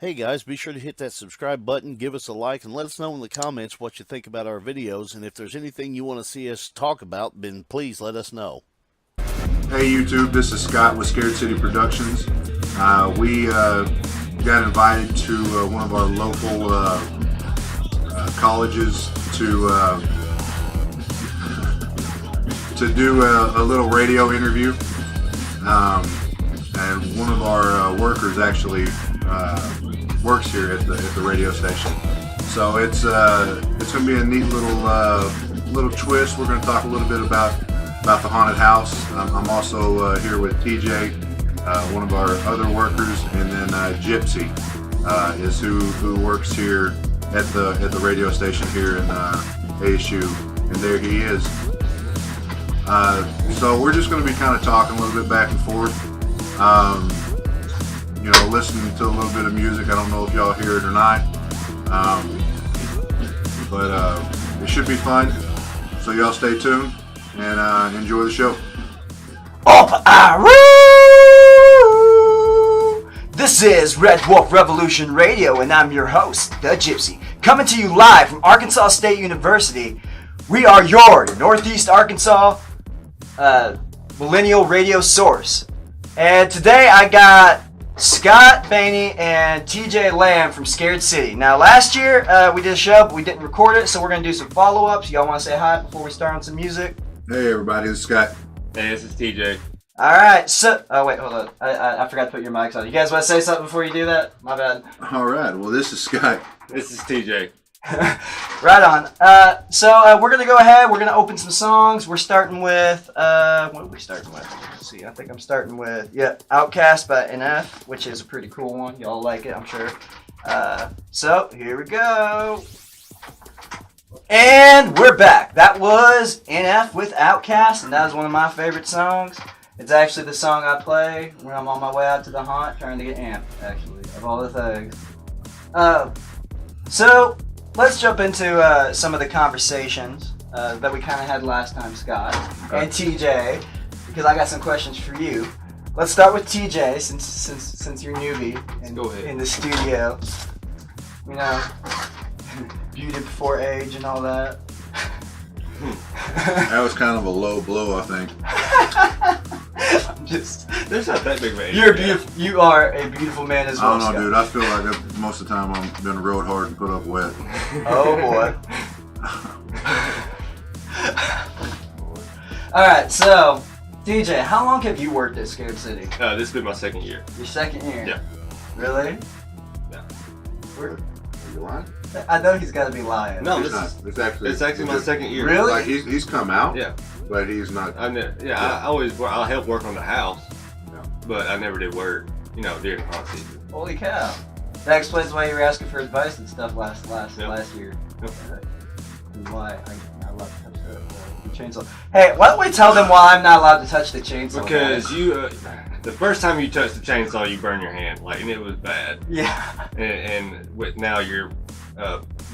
Hey guys, be sure to hit that subscribe button, give us a like, and let us know in the comments what you think about our videos. And if there's anything you want to see us talk about, then please let us know. Hey YouTube, this is Scott with Scared City Productions. We got invited to one of our local colleges to do a little radio interview. And one of our workers actually works here at the radio station. So it's going to be a neat little twist. We're going to talk a little bit about the haunted house. I'm also here with TJ, one of our other workers, and then Gypsy is who works here at the radio station here in ASU, and there he is. So we're just going to be kind of talking a little bit back and forth. Listening to a little bit of music. I don't know if y'all hear it or not, but it should be fun. So y'all stay tuned and enjoy the show. This is Red Wolf Revolution Radio, and I'm your host, the Gypsy, coming to you live from Arkansas State University. We are your Northeast Arkansas millennial radio source. And today I got Scott Bainey and TJ Lamb from Scared City. Now last year we did a show, but we didn't record it, so we're going to do some follow-ups. Y'all want to say hi before we start on some music? Hey everybody, this is Scott. Hey, this is TJ. Alright, so... Oh wait, hold on. I forgot to put your mics on. You guys want to say something before you do that? My bad. Alright, well this is Scott. This is TJ. Right on. So we're going to go ahead. We're going to open some songs. We're starting with... what are we starting with? Let's see. I think I'm starting with... Yeah, Outcast by NF, which is a pretty cool one. Y'all like it, I'm sure. So, here we go. And we're back. That was NF with Outcast, and that was one of my favorite songs. It's actually the song I play when I'm on my way out to the haunt, trying to get amped, actually, of all the things. So, let's jump into some of the conversations that we kind of had last time, Scott, and TJ, because I got some questions for you. Let's start with TJ, since you're newbie in the studio. You know, beauty before age and all that. That was kind of a low blow, I think. There's not that big of an age. You're beautiful. You are a beautiful man as well. I don't know, Scott. dude. I feel like most of the time I'm been rode hard and put up wet. Oh boy. Alright, so DJ, how long have you worked at Scared City? This has been my second year. Your second year? Yeah. Really? Yeah. Are you lying? I know he's got to be lying. No, It's actually my second year. Really? Like he's come out. Yeah. But he's not. I'll help work on the house. Yeah. But I never did work, during the haunt season. Holy cow. That explains why you were asking for advice and stuff last year. Yep. And why I love to touch the chainsaw. Hey, why don't we tell them why I'm not allowed to touch the chainsaw? Because the first time you touch the chainsaw, you burn your hand, and it was bad. Yeah. And now you're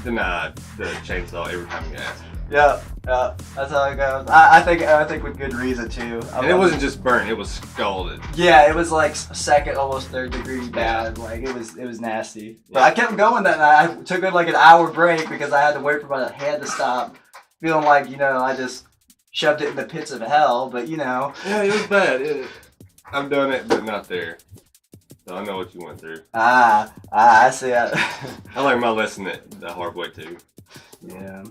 denied the chainsaw every time you ask. Yeah, that's how it goes. I think with good reason too. And it wasn't just burnt; it was scalded. Yeah, it was like second, almost third degree bad. Like it was nasty. But I kept going that night. I took like an hour break because I had to wait for my head to stop. Feeling like I just shoved it in the pits of hell. But Yeah, it was bad. I've done it, but not there. So I know what you went through. I see. I learned my lesson the hard way too. Yeah.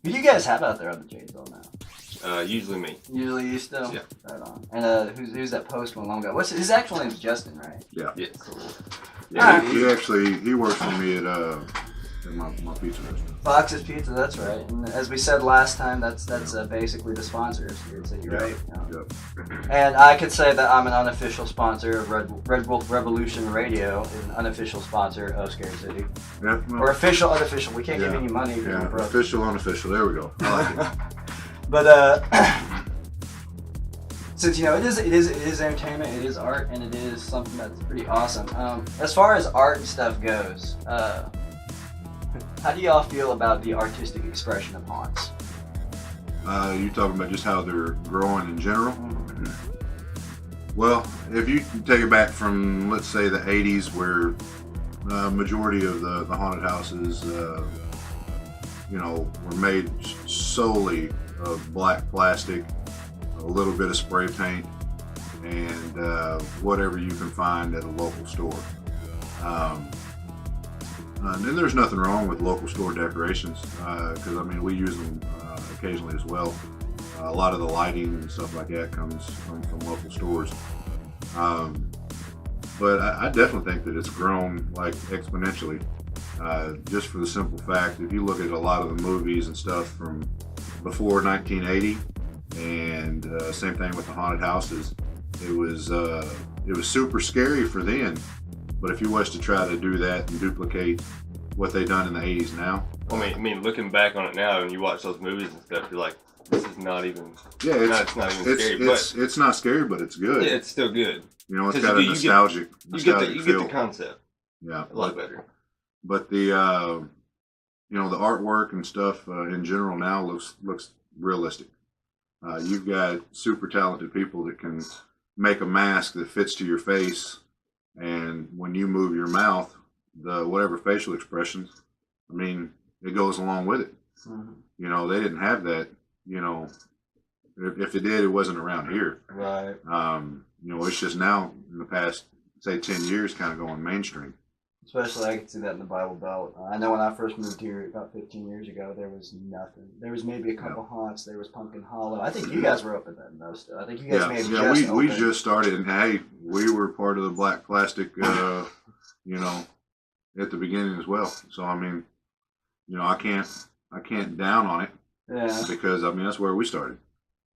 Who do you guys have out there on the chainsaw now? Usually me. Usually you still? Yeah. Right on. And who's that post one long ago? His actual name's Justin, right? Yeah. Yeah. Cool. Yeah. He works for me at my pizza restaurant. Fox's Pizza, that's right. And as we said last time, that's basically the sponsor of Scared City, right? Yep. And I could say that I'm an unofficial sponsor of Red Wolf Revolution Radio, an unofficial sponsor of Scared City. Yeah. Or official, unofficial. We can't give any money. Yeah. Official, unofficial. There we go. I like it. But since it is entertainment, it is art, and it is something that's pretty awesome. As far as art and stuff goes, how do y'all feel about the artistic expression of haunts? You talking about just how they're growing in general? Well, if you take it back from, let's say, the 80s where majority of the haunted houses, you know, were made solely of black plastic, a little bit of spray paint, and whatever you can find at a local store. And then there's nothing wrong with local store decorations, because I mean we use them occasionally as well. A lot of the lighting and stuff like that comes from local stores. But I definitely think that it's grown like exponentially, just for the simple fact, if you look at a lot of the movies and stuff from before 1980, and same thing with the haunted houses, it was super scary for then. But if you was to try to do that and duplicate what they done in the 80s now, I mean, looking back on it now, and you watch those movies and stuff, you're like, this is not even. yeah, it's not even scary. it's not scary, but it's good. Yeah, it's still good. You know, it's got a nostalgic You feel. get the concept. Yeah, A lot better. But the you know, the artwork and stuff in general now looks realistic. You've got super talented people that can make a mask that fits to your face, and when you move your mouth, the whatever facial expressions, I mean, it goes along with it. Mhm. You know, they didn't have that. You know, if it did, it wasn't around here. Right. You know, it's just now in the past, say, 10 years, kind of going mainstream. Especially, I can see that in the Bible Belt. I know when I first moved here about 15 years ago, there was nothing. There was maybe a couple haunts. There was Pumpkin Hollow. I think you guys were open then, though. Still, I think you guys may have just we opened. just started, and hey, we were part of the black plastic, you know, at the beginning as well. So I mean, you know, I can't down on it, Yeah, because I mean that's where we started.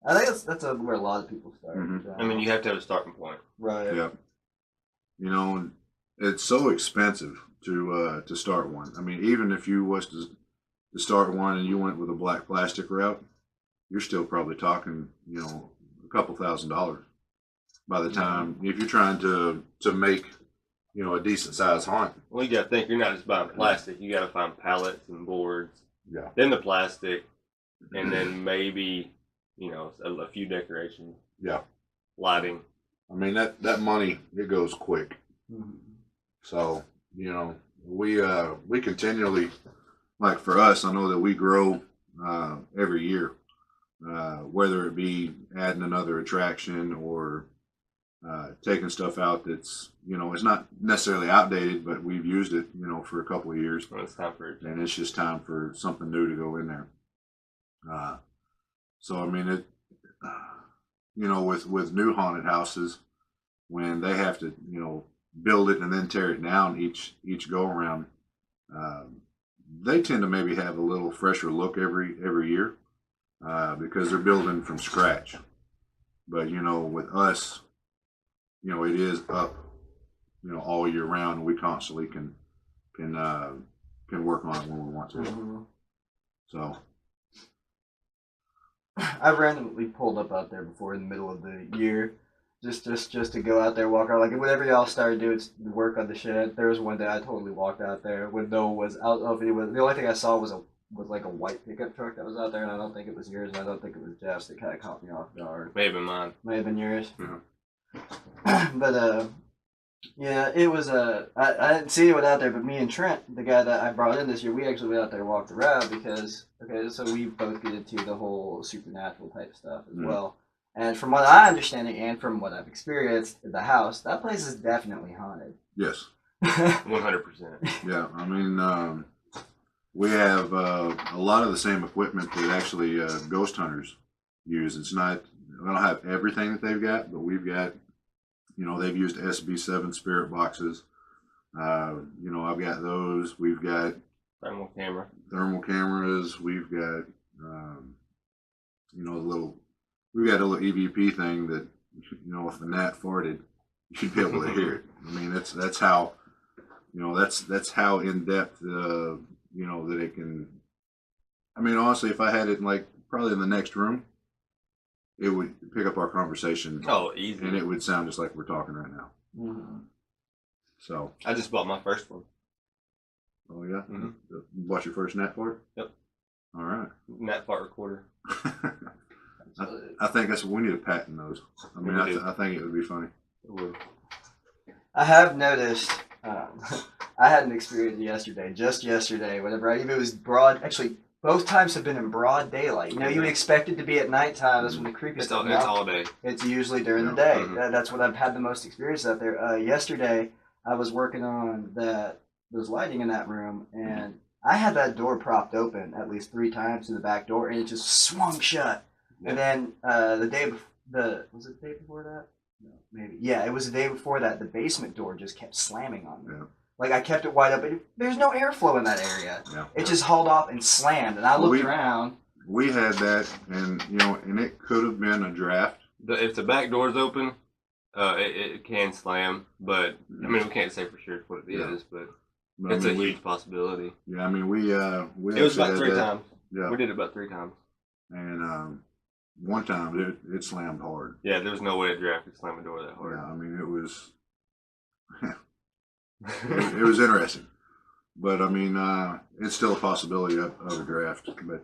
I think that's where a lot of people start. Mhm. So. I mean, you have to have a starting point. Right. Yeah, you know, it's so expensive to start one. I mean, even if you was to start one and you went with a black plastic route, you're still probably talking, you know, a couple $1,000s by the time, if you're trying to make, you know, a decent sized haunt. Well, you got to think you're not just buying plastic. You got to find pallets and boards. Yeah. Then the plastic, and then maybe, you know, a few decorations. Yeah. Lighting. I mean, that money, it goes quick. Mhm. So, you know, we continually, like for us, I know that we grow every year, whether it be adding another attraction or taking stuff out that's, you know, it's not necessarily outdated, but we've used it, you know, for a couple of years, When it's time for it. and it's just time for something new to go in there. So, I mean, you know, with new haunted houses, when they have to, you know, build it and then tear it down each go around, they tend to maybe have a little fresher look every year, because they're building from scratch. But you know, with us, you know, it is up, you know, all year round. We constantly can work on it when we want to. Mhm. So I randomly pulled up out there before in the middle of the year, just to go out there, walk around. Like whenever y'all started doing work on the shed, there was one day I totally walked out there when no one was out of it. The only thing I saw was like a white pickup truck that was out there, and I don't think it was yours, and I don't think it was Jeff's. That kind of caught me off guard. May have been mine. May have been yours. Yeah. But yeah, it was I didn't see anyone out there, but me and Trent, the guy that I brought in this year, we actually went out there and walked around because so we both get into the whole supernatural type stuff as well. And from what I understand and from what I've experienced in the house, that place is definitely haunted. yes, 100%. yeah. I mean, we have a lot of the same equipment that actually ghost hunters use. It's not, we don't have everything that they've got, but we've got, you know, they've used SB7 spirit boxes. You know, I've got those. We've got Thermal camera. thermal cameras. We've got, you know, we've got a little EVP thing that, you know, if the gnat farted, you'd be able to hear it. I mean, that's how, you know, that's how in depth, you know, that it can. I mean, honestly, if I had it like probably in the next room, it would pick up our conversation. Oh, easy. And it would sound just like we're talking right now. Mhm. So. I just bought my first one. Oh yeah. Mhm. You bought your first gnat fart? Yep. All right. Nat fart recorder. I think we need a patent those. I mean, We do. I think it would be funny. It would. I have noticed. I had an experience yesterday, just yesterday, whenever even it was broad. Actually, both times have been in broad daylight. You know, you would expect it to be at nighttime. That's when the creepy stuff. It's all day. It's usually during the day. Mm-hmm. That's when I've had the most experience out there. Yesterday, I was working on those lighting in that room, and I had that door propped open at least 3 times to the back door, and it just swung shut. Yeah. And then was it the day before that? No, maybe. Yeah, it was the day before that. The basement door just kept slamming on me. Yeah. Like, I kept it wide open. There's no airflow in that area. Yeah. It just hauled off and slammed, and I looked around. We had that, and and it could have been a draft. If the back door's open, it can slam, but I mean, we can't say for sure what it is, but it's a huge possibility. Yeah, I mean, we it was about 3 times. Yeah, we did it about 3 times. And one time it slammed hard. Yeah, there was no way a draft could slam a door that hard. Yeah, I mean, it was it was interesting, but I mean, it's still a possibility of a draft. But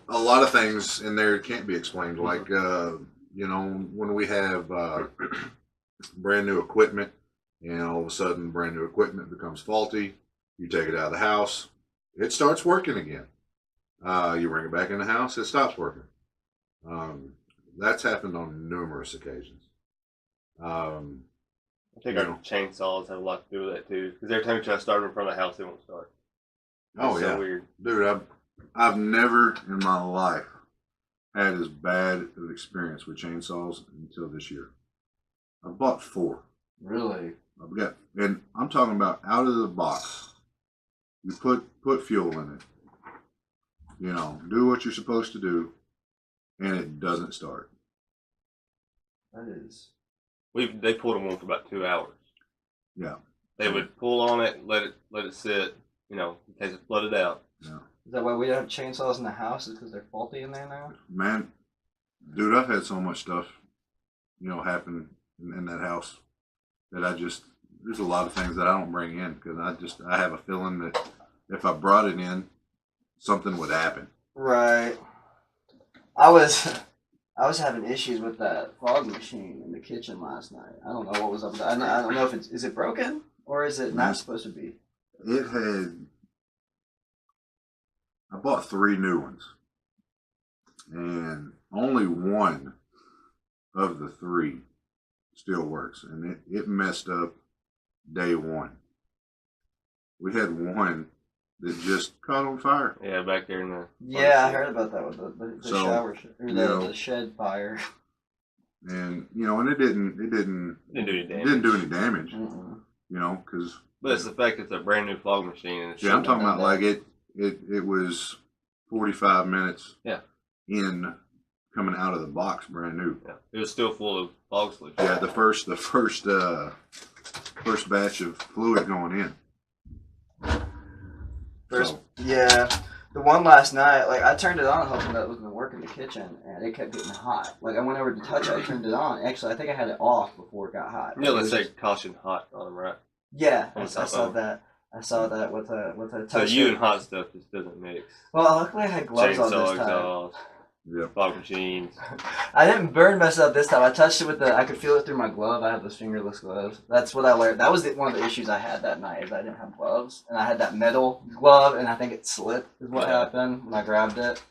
a lot of things in there can't be explained. Like when we have brand new equipment, and all of a sudden brand new equipment becomes faulty, you take it out of the house, it starts working again. You bring it back in the house, it stops working. That's happened on numerous occasions. I think our chainsaws have a lot to do with that too. Because every time you try to start them in front of the house, they won't start. It's so weird, dude. I've never in my life had as bad an experience with chainsaws until this year. I bought 4. Really? I've got, and I'm talking about out of the box. You put fuel in it. Do what you're supposed to do, and it doesn't start. That is. They pulled them on for about 2 hours. Yeah. They would pull on it, let it sit, in case it flooded out. Yeah. Is that why we don't have chainsaws in the house? Is because they're faulty in there now? Man, dude, I've had so much stuff, happen in that house that there's a lot of things that I don't bring in because I have a feeling that if I brought it in, something would happen. Right. I was having issues with that fog machine in the kitchen last night. I don't know what was up with that. I don't know if is it broken or is it not supposed to be? I bought 3 new ones, and only one of the 3 still works, and it messed up day 1. We had one that just caught on fire. Yeah, back there in the... Yeah, I heard about that with the shower, or the shed fire. And, and it didn't do any damage. Mm-mm. Because... But it's the fact that it's a brand new fog machine. And I'm talking about like it was 45 minutes in coming out of the box brand new. Yeah, it was still full of fog solution. Yeah, the first batch of fluid going in. Yeah, the one last night, like I turned it on hoping that it was going to work in the kitchen, and it kept getting hot. Like I went over to touch it, I turned it on. Actually, I think I had it off before it got hot. Yeah, let's say caution hot on them, right? Yeah, I saw that. I saw that with a touch. So you and hot stuff just doesn't mix. Well, luckily I had gloves on this time. Exhaust, fog machines. I didn't burn myself this time. I touched it with I could feel it through my glove. I have those fingerless gloves. That's what I learned. That was one of the issues I had that night is I didn't have gloves. And I had that metal glove, and I think it slipped is what happened when I grabbed it.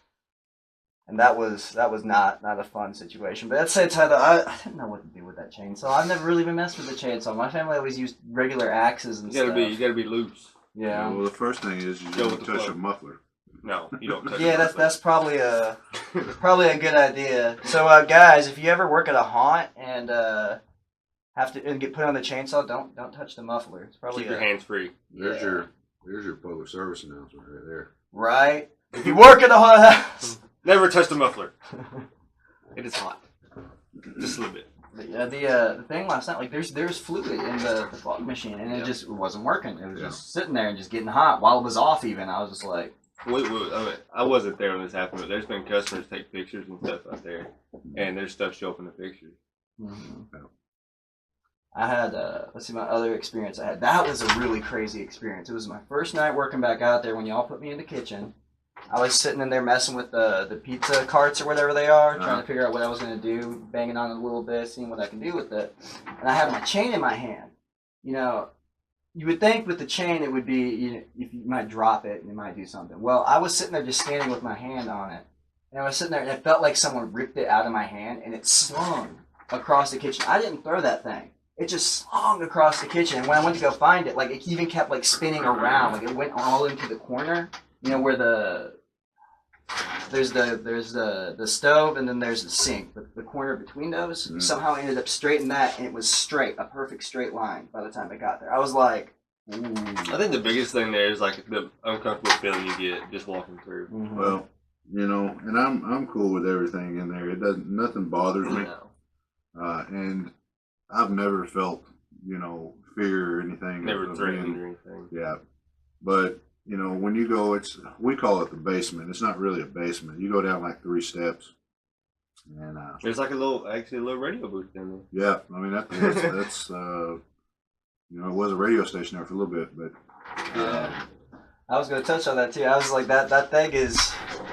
And that was not a fun situation. But at the same time, I didn't know what to do with that chainsaw. I've never really been messed with the chainsaw. My family always used regular axes and stuff. You gotta be loose. Yeah. Well, the first thing is you don't touch a muffler. No, you don't touch that's probably a good idea. So guys, if you ever work at a haunt and have to get put on the chainsaw, don't touch the muffler. It's probably keep your hands free. There's your public service announcement right there. Right. If you work at a haunt house, never touch the muffler. It is hot. Just a little bit. But the thing last night, like there's fluid in the fog machine, and it just wasn't working. It was just sitting there and just getting hot while it was off. Even I was just like. Wait, I wasn't there when this happened, but there's been customers take pictures and stuff out there, and there's stuff show up in the pictures. Mm-hmm. I had, let's see, my other experience I had. That was a really crazy experience. It was my first night working back out there when y'all put me in the kitchen. I was sitting in there messing with the pizza carts or whatever they are, trying to figure out what I was going to do, banging on it a little bit, seeing what I can do with it. And I had my chain in my hand. you would think with the chain it would be, if you might drop it and it might do something. Well, I was sitting there just standing with my hand on it. And I was sitting there and it felt like someone ripped it out of my hand and it slung across the kitchen. I didn't throw that thing. It just slung across the kitchen. And when I went to go find it, like it even kept like spinning around. Like it went all into the corner, where there's the stove and then there's the sink. The corner between those somehow ended up straight in that, and it was straight, a perfect straight line by the time I got there. I was like, ooh. I think the biggest thing there is like the uncomfortable feeling you get just walking through. Mm-hmm. Well, and I'm cool with everything in there. Nothing bothers me. No. And I've never felt, fear or anything. Never threatened or anything. Yeah. But, when you go, we call it the basement. It's not really a basement. You go down like 3 steps. And there's like a little radio booth down there. Yeah. I mean, that's it was a radio station there for a little bit, but. I was going to touch on that too. I was like, that thing is,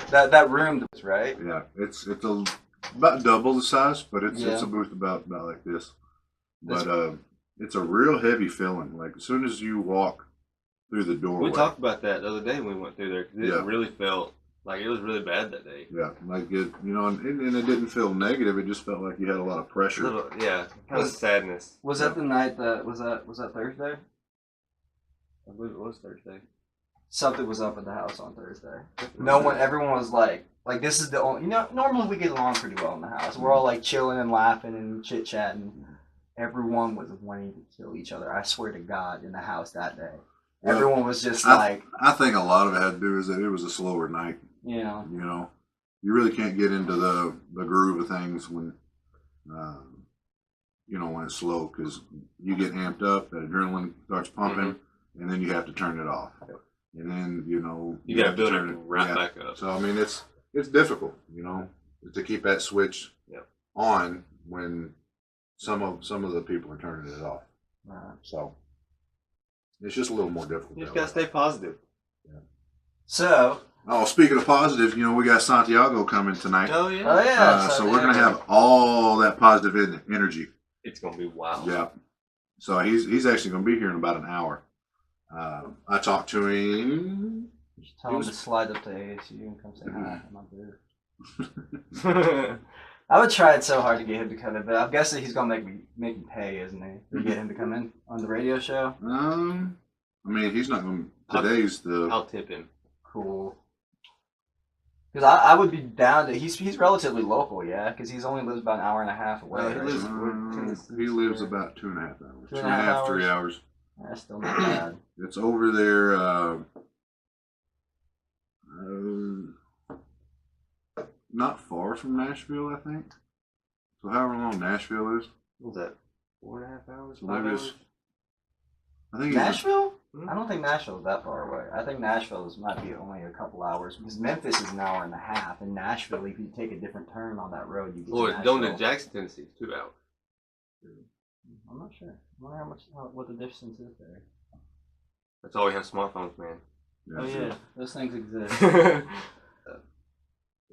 that room, right? Yeah. It's about double the size, but it's a booth about like this. But it's a real heavy feeling. Like as soon as you walk through the doorway. We talked about that the other day when we went through there because it really felt like it was really bad that day. Yeah, like it, and it didn't feel negative. It just felt like you had a lot of pressure. Kind of sadness. Was that the night was that Thursday? I believe it was Thursday. Something was up at the house on Thursday. Everyone was like this is the only, normally we get along pretty well in the house. We're all like chilling and laughing and chit chatting. Everyone was wanting to kill each other. I swear to God, in the house that day. Well, everyone was just I think a lot of it had to do is that it was a slower night. Yeah. You really can't get into the groove of things when, when it's slow, because you get amped up, that adrenaline starts pumping, and then you have to turn it off. And then, you got to build it right back up. So, I mean, it's difficult, to keep that switch on when some of the people are turning it off. So it's just a little more difficult. You just got to stay positive. Yeah. So. Oh, speaking of positive, we got Santiago coming tonight. Oh, yeah. Oh, yeah. So we're going to have all that positive energy. It's going to be wild. Yeah. So he's actually going to be here in about an hour. I talked to him. You should tell him to slide up to ASU and come say hi. I'm not there. I would try it so hard to get him to come in, but I'm guessing he's gonna make me pay, isn't he? To get him to come in on the radio show. I mean, he's not going. Today's I'll tip him. Cool. Because I would be down to. He's relatively local, yeah. Because he's only lives about an hour and a half away. He lives about 2.5 hours. 2.5 3 hours. That's still not bad. It's over there. Not far from Nashville, I think. So however long Nashville is. What was that? 4.5 hours? So 5 hours? I think Nashville? I don't think Nashville is that far away. I think Nashville might be only a couple hours because Memphis is an hour and a half, and Nashville, if you take a different turn on that road, you get to Nashville. Going to Jackson, Tennessee, is 2 hours. I'm not sure. I wonder what the distance is there. That's all we have smartphones, man. Oh yeah, those things exist.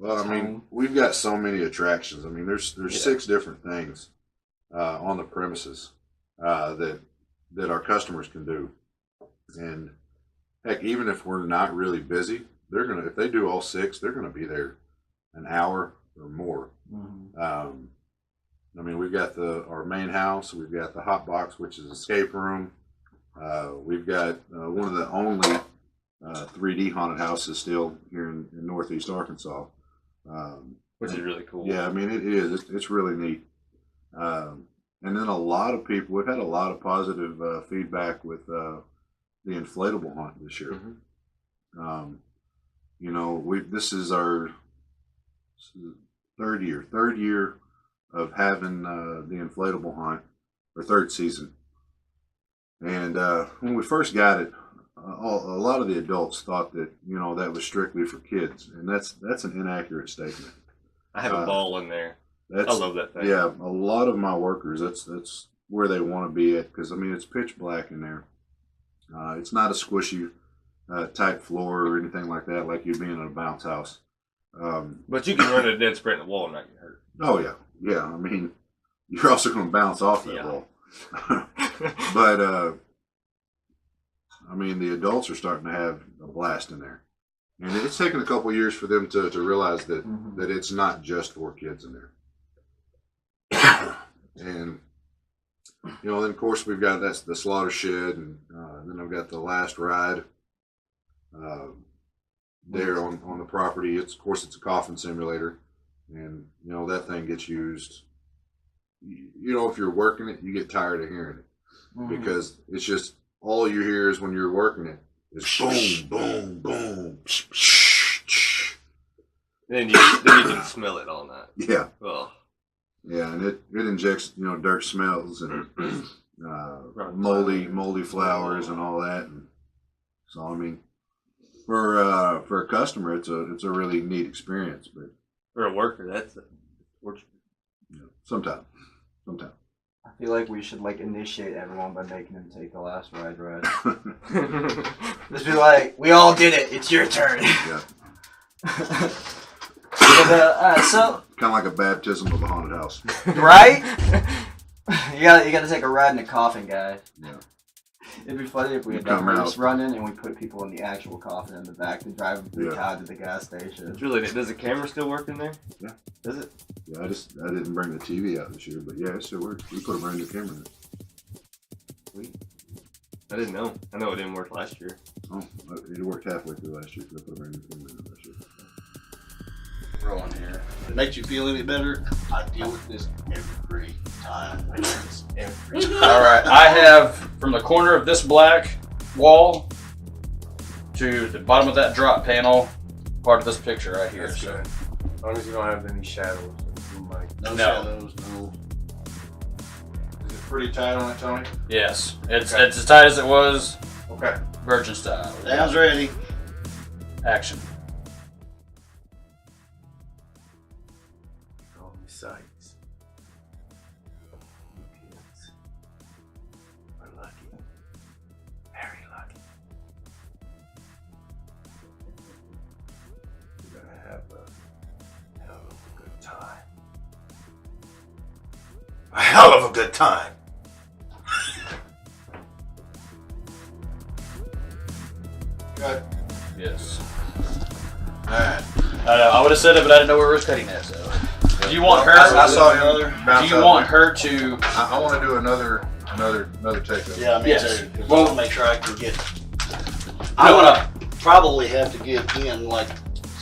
Well, I mean, we've got so many attractions. I mean, there's 6 different things on the premises that our customers can do. And heck, even if we're not really busy, if they do all 6, they're gonna be there an hour or more. Mm-hmm. I mean, we've got our main house. We've got the hot box, which is escape room. We've got one of the only 3D haunted houses still here in Northeast Arkansas. Which is really cool. Yeah, I mean, it is. It's really neat. And then a lot of people, we've had a lot of positive feedback with the inflatable haunt this year. This is our third year of having the inflatable haunt, or 3rd season. And when we first got it, a lot of the adults thought that that was strictly for kids, and that's an inaccurate statement. I have a ball in there. I love that thing. Yeah, a lot of my workers, that's where they want to be at, because I mean it's pitch black in there. It's not a squishy type floor or anything like that, like you'd be in a bounce house. But you can run a dead sprint in the wall and not get hurt. Oh yeah. I mean, you're also going to bounce off that wall. But I mean, the adults are starting to have a blast in there. And it's taken a couple years for them to realize that, that it's not just for kids in there. And, you know, then of course we've got that's the slaughter shed, and then I've got the last ride there on the property. It's of course it's a coffin simulator, and you know that thing gets used. You know, if you're working it, you get tired of hearing it because it's just all you hear is when you're working it is boom, boom, boom. Then you can smell it all night. Yeah. Well. Yeah, and it injects, you know, dirt smells and moldy flowers and all that. And so I mean, for a customer, it's a really neat experience. But for a worker, that's a torture. Yeah, sometimes. I feel like we should like initiate everyone by making them take the last ride. Just be like, we all did it. It's your turn. Yeah. So kind of like a baptism of a haunted house. Right? You gotta take a ride in a coffin, guys. Yeah. It'd be funny if we had that race running and we put people in the actual coffin in the back and drive them through town to the gas station. It's really, does the camera still work in there? Yeah. Does it? Yeah, I didn't bring the TV out this year, but yeah, it still works. We put a brand new camera in it. Sweet. I didn't know. I know it didn't work last year. Oh, it worked halfway through last year because I put a brand new camera in it last year. Rolling here. If it makes you feel any better, I deal with this every time. Every time. All right, I have from the corner of this black wall to the bottom of that drop panel, part of this picture right here. That's good. As long as you don't have any shadows. No No. shadows, no. Is it pretty tight on it, Tony? Yes, it's as tight as it was, Okay. Virgin style. Sounds ready. Action. All these sights. You kids are lucky. Very lucky. You're gonna have a hell of a good time. A hell of a good time. Good. Yes. Alright. I would have said it, but I didn't know where we were cutting that. So, do you want her? I saw him bounce Do you up. want her to? I want to do another take of it. Yeah, me Yes. too. 'Cause I want to make sure I can get. I I want would probably have to get in like.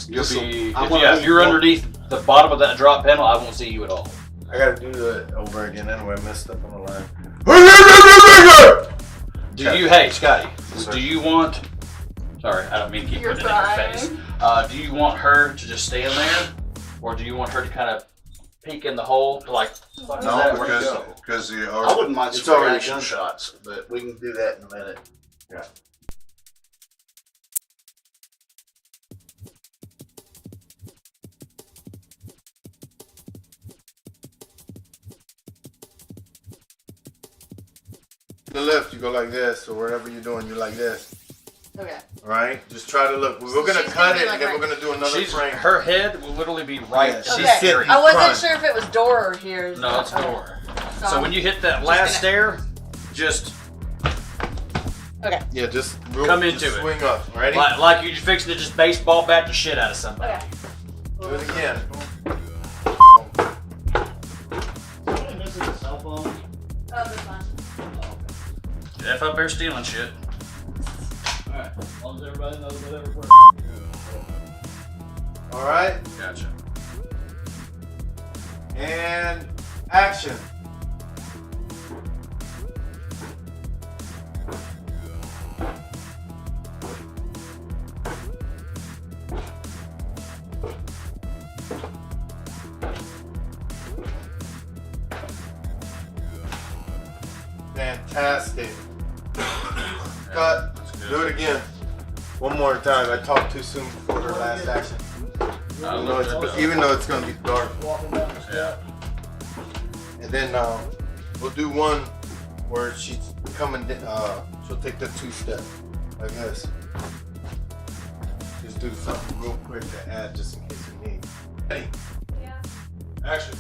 You'll just be. I If, wanna yeah, be if you're one- underneath the bottom of that drop panel, I won't see you at all. I gotta do that over again anyway. I messed up on the line. Do you? Hey, Scotty. Yes, sir. Do you want? Sorry, I don't mean to keep You're putting it in your fine. face. Do you want her to just stand there, or do you want her to kind of peek in the hole to like? Fuck is No, that? Where'd it go? because the I wouldn't mind it's some already reaction done. shots, but we can do that in a minute. Yeah. The left, you go like this, or whatever you're doing, you're like this. Okay. All right, just try to look. We're So gonna she's cut gonna be it, like and then right- we're gonna do another frame. Her head will literally be right. Yeah, there. she's Okay. sitting. I wasn't front. sure if it was door or here. No, it's Okay. door. So when you hit that last gonna- stair, just Okay. Yeah, just Come into just it. swing up. Ready? like you're fixing to just baseball bat the shit out of somebody. Okay. Do it again. This is a cell phone. Oh, this one. F up there stealing shit. Alright, as long as everybody knows whatever works. All right, Gotcha. and action. Fantastic. Cut. Do it again. One more time. I talked too soon before her last action. Even though it's gonna be dark. Yeah. And then we'll do one where she's coming. She'll take the 2-step like this. Just do something real quick to add, just in case you need. Ready? Yeah. Action.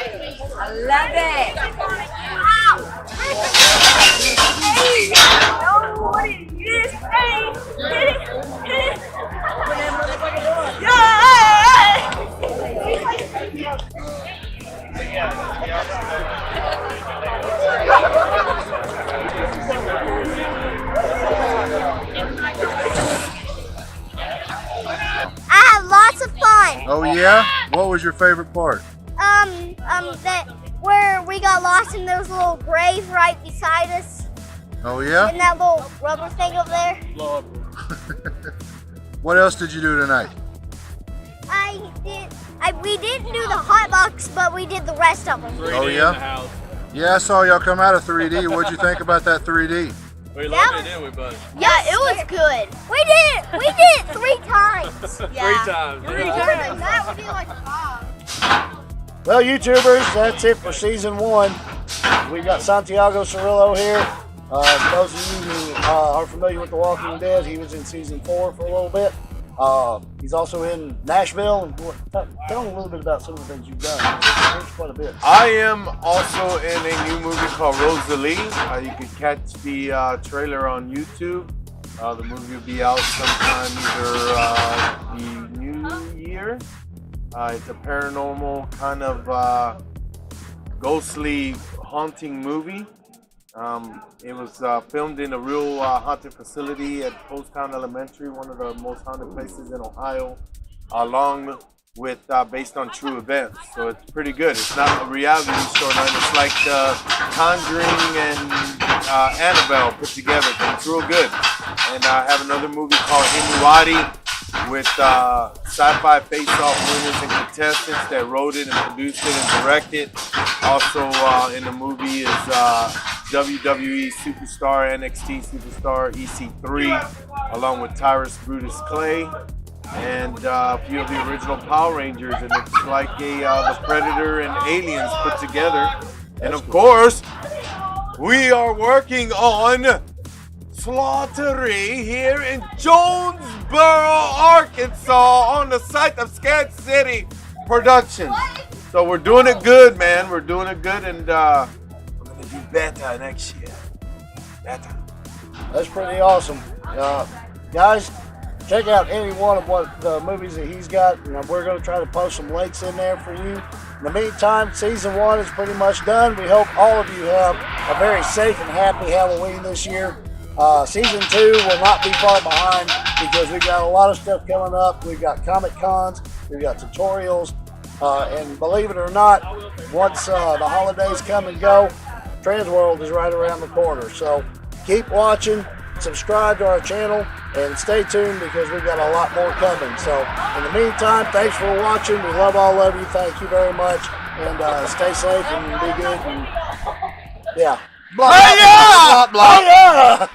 I love it. Oh, what is this? I had lots of fun. Oh yeah? What was your favorite part? That where we got lost in those little graves right beside us, Oh yeah? and that little rubber thing over there. What else did you do tonight? We didn't do the hot box, but we did the rest of them. Oh yeah? Yeah, I saw y'all come out of 3D. What'd you think about that 3D? We loved it, didn't we, buddy? Yeah, it was good. We did it 3 times. Yeah. 3 times. That would be like a bomb. Well, YouTubers, that's it for season 1. We got Santiago Cirilo here. Those of you who are familiar with The Walking Dead, he was in season 4 for a little bit. He's also in Nashville. Tell them a little bit about some of the things you've done. There's quite a bit. I am also in a new movie called Rosalie. You can catch the trailer on YouTube. The movie will be out sometime either the new year. It's a paranormal kind of ghostly haunting movie. It was filmed in a real haunted facility at Postown Elementary, one of the most haunted places in Ohio, along with based on true events. So it's pretty good. It's not a reality storyline. It's like Conjuring and Annabelle put together. But it's real good. And I have another movie called Inuati with sci-fi face-off winners and contestants that wrote it and produced it and directed. Also in the movie is WWE Superstar, NXT Superstar, EC3, along with Tyrus Brutus Clay, and a few of the original Power Rangers. And it's like the Predator and Aliens put together. And of course, we are working on Slaughtery here in Jonesboro, Arkansas, on the site of Scat City Productions. So we're doing it good, man. We're doing it good, and we're gonna do better next year. Better. That's pretty awesome. Guys, check out any one of what the movies that he's got. And we're going to try to post some links in there for you. In the meantime, season 1 is pretty much done. We hope all of you have a very safe and happy Halloween this year. Season 2 will not be far behind because we've got a lot of stuff coming up. We've got Comic Cons, we've got tutorials, and believe it or not, once the holidays come and go, Transworld is right around the corner. So keep watching, subscribe to our channel, and stay tuned because we've got a lot more coming. So in the meantime, thanks for watching. We love all of you. Thank you very much. And stay safe and be good. And, yeah. Blah, blah, blah, blah, blah.